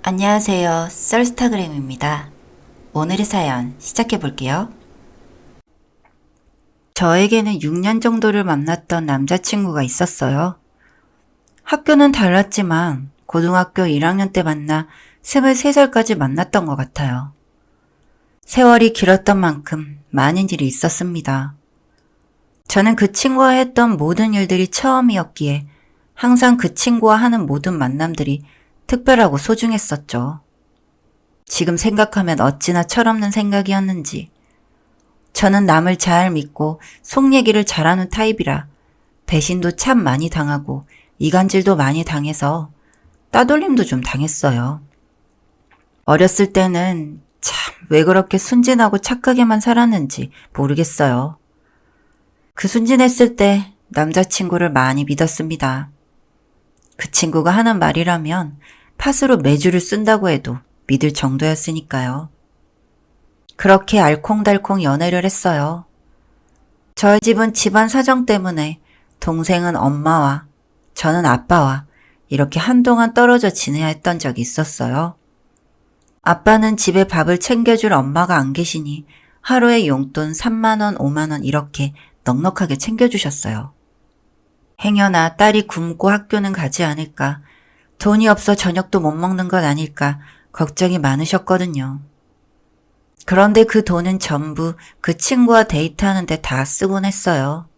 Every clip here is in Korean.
안녕하세요. 썰스타그램입니다. 오늘의 사연 시작해 볼게요. 저에게는 6년 정도를 만났던 남자친구가 있었어요. 학교는 달랐지만 고등학교 1학년 때 만나 23살까지 만났던 것 같아요. 세월이 길었던 만큼 많은 일이 있었습니다. 저는 그 친구와 했던 모든 일들이 처음이었기에 항상 그 친구와 하는 모든 만남들이 특별하고 소중했었죠. 지금 생각하면 어찌나 철없는 생각이었는지. 저는 남을 잘 믿고 속 얘기를 잘하는 타입이라 배신도 참 많이 당하고 이간질도 많이 당해서 따돌림도 좀 당했어요. 어렸을 때는 참 왜 그렇게 순진하고 착하게만 살았는지 모르겠어요. 그 순진했을 때 남자친구를 많이 믿었습니다. 그 친구가 하는 말이라면 팥으로 메주를 쓴다고 해도 믿을 정도였으니까요. 그렇게 알콩달콩 연애를 했어요. 저희 집은 집안 사정 때문에 동생은 엄마와 저는 아빠와 이렇게 한동안 떨어져 지내야 했던 적이 있었어요. 아빠는 집에 밥을 챙겨줄 엄마가 안 계시니 하루에 용돈 3만 원, 5만 원 이렇게 넉넉하게 챙겨주셨어요. 행여나 딸이 굶고 학교는 가지 않을까, 돈이 없어 저녁도 못 먹는 건 아닐까 걱정이 많으셨거든요. 그런데 그 돈은 전부 그 친구와 데이트하는 데 다 쓰곤 했어요.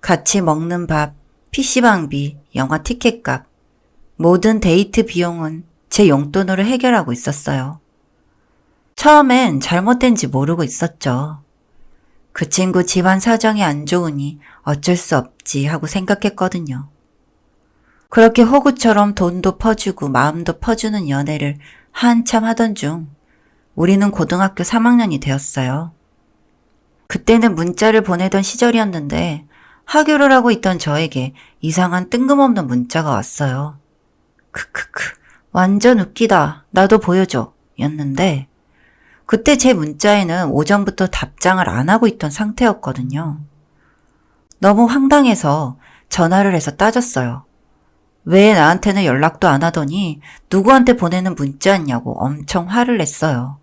같이 먹는 밥, PC방비, 영화 티켓값, 모든 데이트 비용은 제 용돈으로 해결하고 있었어요. 처음엔 잘못된지 모르고 있었죠. 그 친구 집안 사정이 안 좋으니 어쩔 수 없지 하고 생각했거든요. 그렇게 호구처럼 돈도 퍼주고 마음도 퍼주는 연애를 한참 하던 중 우리는 고등학교 3학년이 되었어요. 그때는 문자를 보내던 시절이었는데 하교를 하고 있던 저에게 이상한 뜬금없는 문자가 왔어요. 크크크, 완전 웃기다. 나도 보여줘. 였는데 그때 제 문자에는 오전부터 답장을 안 하고 있던 상태였거든요. 너무 황당해서 전화를 해서 따졌어요. 왜 나한테는 연락도 안 하더니 누구한테 보내는 문자였냐고 엄청 화를 냈어요.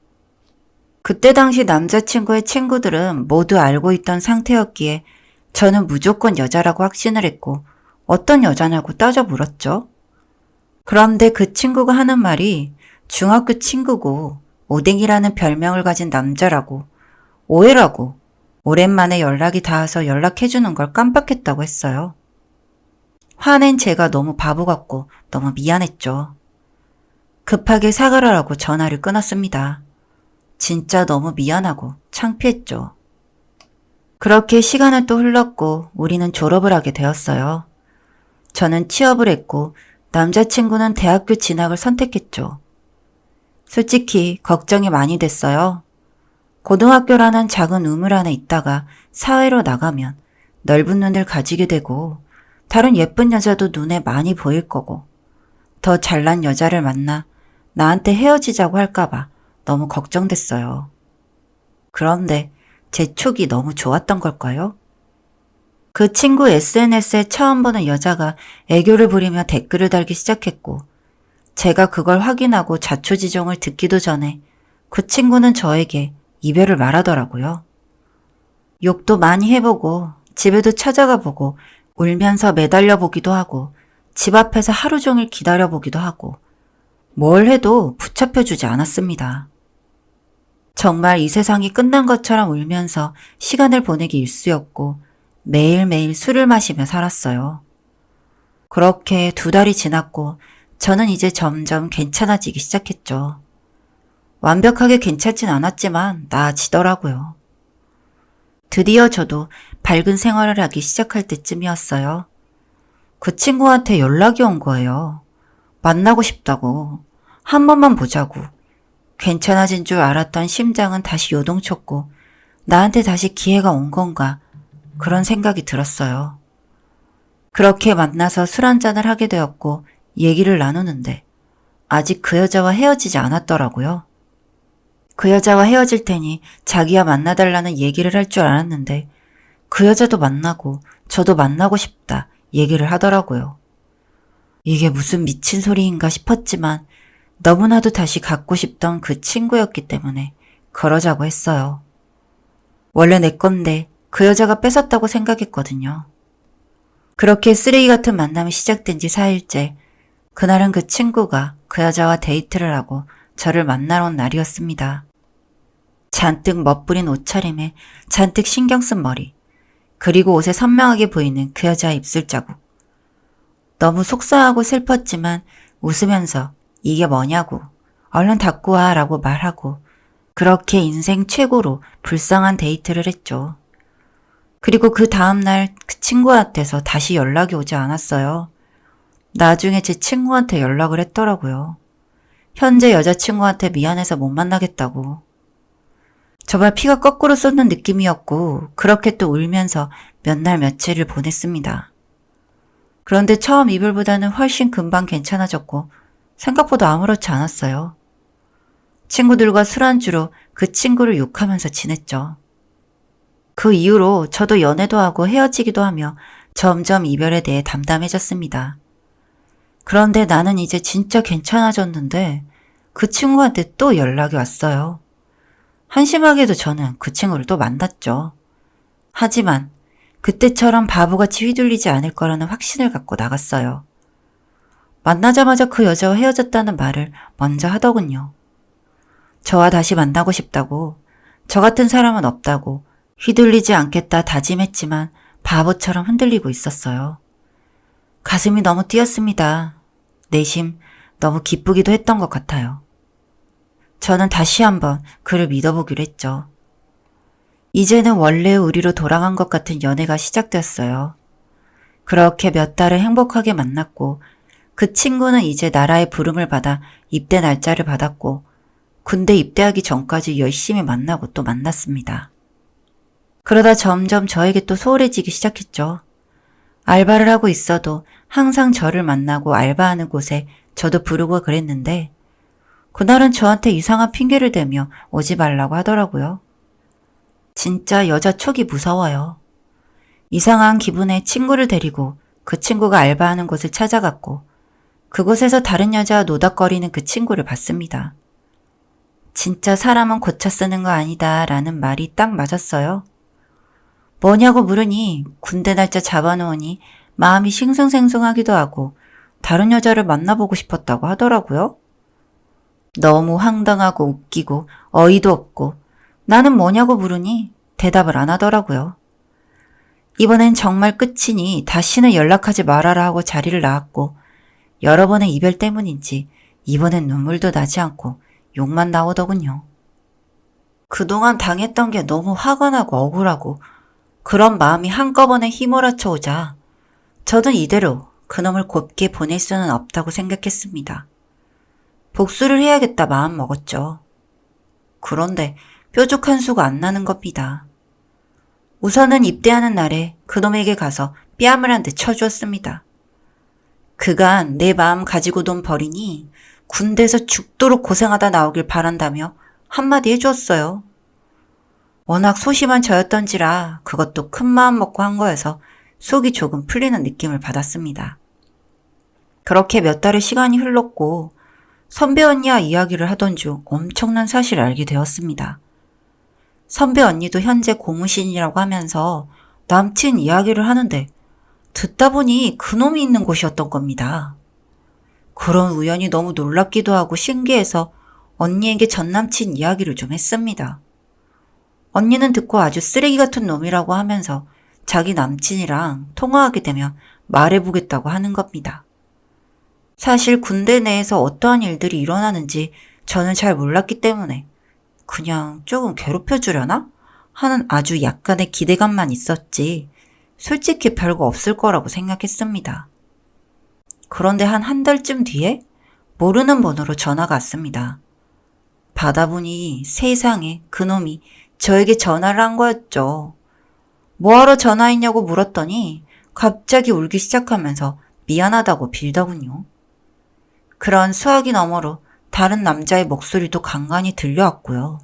그때 당시 남자친구의 친구들은 모두 알고 있던 상태였기에 저는 무조건 여자라고 확신을 했고 어떤 여자냐고 따져 물었죠. 그런데 그 친구가 하는 말이 중학교 친구고 오뎅이라는 별명을 가진 남자라고 오해라고 오랜만에 연락이 닿아서 연락해주는 걸 깜빡했다고 했어요. 화낸 제가 너무 바보 같고 너무 미안했죠. 급하게 사과를 하고 전화를 끊었습니다. 진짜 너무 미안하고 창피했죠. 그렇게 시간은 또 흘렀고 우리는 졸업을 하게 되었어요. 저는 취업을 했고 남자친구는 대학교 진학을 선택했죠. 솔직히 걱정이 많이 됐어요. 고등학교라는 작은 우물 안에 있다가 사회로 나가면 넓은 눈을 가지게 되고 다른 예쁜 여자도 눈에 많이 보일 거고 더 잘난 여자를 만나 나한테 헤어지자고 할까봐 너무 걱정됐어요. 그런데 제 촉이 너무 좋았던 걸까요? 그 친구 SNS에 처음 보는 여자가 애교를 부리며 댓글을 달기 시작했고 제가 그걸 확인하고 자초지종을 듣기도 전에 그 친구는 저에게 이별을 말하더라고요. 욕도 많이 해보고 집에도 찾아가 보고 울면서 매달려 보기도 하고 집 앞에서 하루 종일 기다려 보기도 하고 뭘 해도 붙잡혀주지 않았습니다. 정말 이 세상이 끝난 것처럼 울면서 시간을 보내기 일쑤였고 매일매일 술을 마시며 살았어요. 그렇게 2달이 지났고 저는 이제 점점 괜찮아지기 시작했죠. 완벽하게 괜찮진 않았지만 나아지더라고요. 드디어 저도 밝은 생활을 하기 시작할 때쯤이었어요. 그 친구한테 연락이 온 거예요. 만나고 싶다고. 한 번만 보자고. 괜찮아진 줄 알았던 심장은 다시 요동쳤고 나한테 다시 기회가 온 건가 그런 생각이 들었어요. 그렇게 만나서 술 한잔을 하게 되었고 얘기를 나누는데 아직 그 여자와 헤어지지 않았더라고요. 그 여자와 헤어질 테니 자기와 만나달라는 얘기를 할 줄 알았는데 그 여자도 만나고 저도 만나고 싶다 얘기를 하더라고요. 이게 무슨 미친 소리인가 싶었지만 너무나도 다시 갖고 싶던 그 친구였기 때문에 그러자고 했어요. 원래 내 건데 그 여자가 뺏었다고 생각했거든요. 그렇게 쓰레기 같은 만남이 시작된 지 4일째, 그날은 그 친구가 그 여자와 데이트를 하고 저를 만나러 온 날이었습니다. 잔뜩 멋부린 옷차림에 잔뜩 신경 쓴 머리, 그리고 옷에 선명하게 보이는 그 여자의 입술 자국. 너무 속상하고 슬펐지만 웃으면서 이게 뭐냐고, 얼른 닫고 와 라고 말하고 그렇게 인생 최고로 불쌍한 데이트를 했죠. 그리고 그 다음날 그 친구한테서 다시 연락이 오지 않았어요. 나중에 제 친구한테 연락을 했더라고요. 현재 여자친구한테 미안해서 못 만나겠다고. 정말 피가 거꾸로 쏟는 느낌이었고 그렇게 또 울면서 몇 날 며칠을 보냈습니다. 그런데 처음 이별보다는 훨씬 금방 괜찮아졌고 생각보다 아무렇지 않았어요. 친구들과 술안주로 그 친구를 욕하면서 지냈죠. 그 이후로 저도 연애도 하고 헤어지기도 하며 점점 이별에 대해 담담해졌습니다. 그런데 나는 이제 진짜 괜찮아졌는데 그 친구한테 또 연락이 왔어요. 한심하게도 저는 그 친구를 또 만났죠. 하지만 그때처럼 바보같이 휘둘리지 않을 거라는 확신을 갖고 나갔어요. 만나자마자 그 여자와 헤어졌다는 말을 먼저 하더군요. 저와 다시 만나고 싶다고, 저 같은 사람은 없다고 휘둘리지 않겠다 다짐했지만 바보처럼 흔들리고 있었어요. 가슴이 너무 뛰었습니다. 내심 너무 기쁘기도 했던 것 같아요. 저는 다시 한번 그를 믿어보기로 했죠. 이제는 원래의 우리로 돌아간 것 같은 연애가 시작되었어요. 그렇게 몇 달을 행복하게 만났고 그 친구는 이제 나라의 부름을 받아 입대 날짜를 받았고 군대 입대하기 전까지 열심히 만나고 또 만났습니다. 그러다 점점 저에게 또 소홀해지기 시작했죠. 알바를 하고 있어도 항상 저를 만나고 알바하는 곳에 저도 부르고 그랬는데 그날은 저한테 이상한 핑계를 대며 오지 말라고 하더라고요. 진짜 여자 촉이 무서워요. 이상한 기분에 친구를 데리고 그 친구가 알바하는 곳을 찾아갔고 그곳에서 다른 여자와 노닥거리는 그 친구를 봤습니다. 진짜 사람은 고쳐 쓰는 거 아니다 라는 말이 딱 맞았어요. 뭐냐고 물으니 군대 날짜 잡아놓으니 마음이 싱숭생숭하기도 하고 다른 여자를 만나보고 싶었다고 하더라고요. 너무 황당하고 웃기고 어이도 없고 나는 뭐냐고 물으니 대답을 안 하더라고요. 이번엔 정말 끝이니 다시는 연락하지 말아라 하고 자리를 나왔고 여러 번의 이별 때문인지 이번엔 눈물도 나지 않고 욕만 나오더군요. 그동안 당했던 게 너무 화가 나고 억울하고 그런 마음이 한꺼번에 휘몰아쳐 오자 저는 이대로 그놈을 곱게 보낼 수는 없다고 생각했습니다. 복수를 해야겠다 마음 먹었죠. 그런데 뾰족한 수가 안 나는 겁니다. 우선은 입대하는 날에 그놈에게 가서 뺨을 한 대 쳐주었습니다. 그간 내 마음 가지고 돈 버리니 군대에서 죽도록 고생하다 나오길 바란다며 한마디 해주었어요. 워낙 소심한 저였던지라 그것도 큰 마음 먹고 한 거여서 속이 조금 풀리는 느낌을 받았습니다. 그렇게 몇 달의 시간이 흘렀고 선배 언니와 이야기를 하던 중 엄청난 사실을 알게 되었습니다. 선배 언니도 현재 고무신이라고 하면서 남친 이야기를 하는데 듣다 보니 그놈이 있는 곳이었던 겁니다. 그런 우연이 너무 놀랍기도 하고 신기해서 언니에게 전남친 이야기를 좀 했습니다. 언니는 듣고 아주 쓰레기 같은 놈이라고 하면서 자기 남친이랑 통화하게 되면 말해보겠다고 하는 겁니다. 사실 군대 내에서 어떠한 일들이 일어나는지 저는 잘 몰랐기 때문에 그냥 조금 괴롭혀주려나? 하는 아주 약간의 기대감만 있었지 솔직히 별거 없을 거라고 생각했습니다. 그런데 한 달쯤 뒤에 모르는 번호로 전화가 왔습니다. 받아보니 세상에 그놈이 저에게 전화를 한 거였죠. 뭐하러 전화했냐고 물었더니 갑자기 울기 시작하면서 미안하다고 빌더군요. 그런 수화기 너머로 다른 남자의 목소리도 간간히 들려왔고요.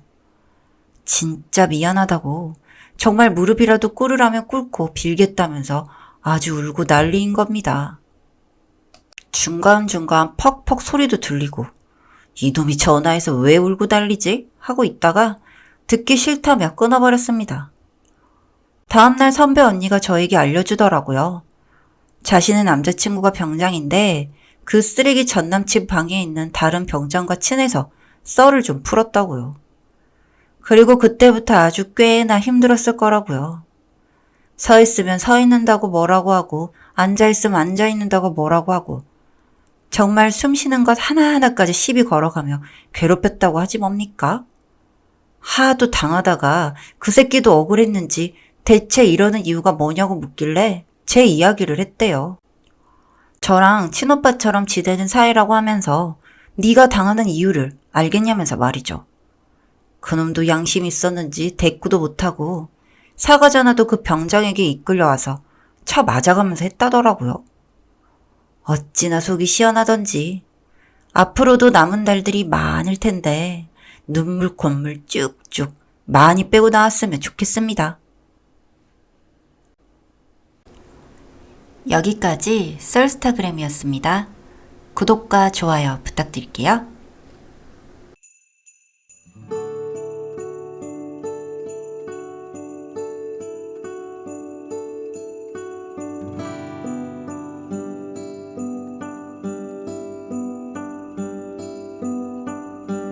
진짜 미안하다고 정말 무릎이라도 꿇으라며 꿇고 빌겠다면서 아주 울고 난리인 겁니다. 중간중간 퍽퍽 소리도 들리고 이놈이 전화해서 왜 울고 달리지? 하고 있다가 듣기 싫다며 끊어버렸습니다. 다음날 선배 언니가 저에게 알려주더라고요. 자신의 남자친구가 병장인데 그 쓰레기 전남친 방에 있는 다른 병장과 친해서 썰을 좀 풀었다고요. 그리고 그때부터 아주 꽤나 힘들었을 거라고요. 서 있으면 서 있는다고 뭐라고 하고 앉아 있으면 앉아 있는다고 뭐라고 하고 정말 숨 쉬는 것 하나하나까지 시비 걸어가며 괴롭혔다고 하지 뭡니까? 하도 당하다가 그 새끼도 억울했는지 대체 이러는 이유가 뭐냐고 묻길래 제 이야기를 했대요. 저랑 친오빠처럼 지내는 사이라고 하면서 네가 당하는 이유를 알겠냐면서 말이죠. 그놈도 양심이 있었는지 대꾸도 못하고 사과 전화도 그 병장에게 이끌려와서 쳐 맞아가면서 했다더라고요. 어찌나 속이 시원하던지. 앞으로도 남은 달들이 많을 텐데 눈물 콧물 쭉쭉 많이 빼고 나왔으면 좋겠습니다. 여기까지 썰스타그램이었습니다. 구독과 좋아요 부탁드릴게요.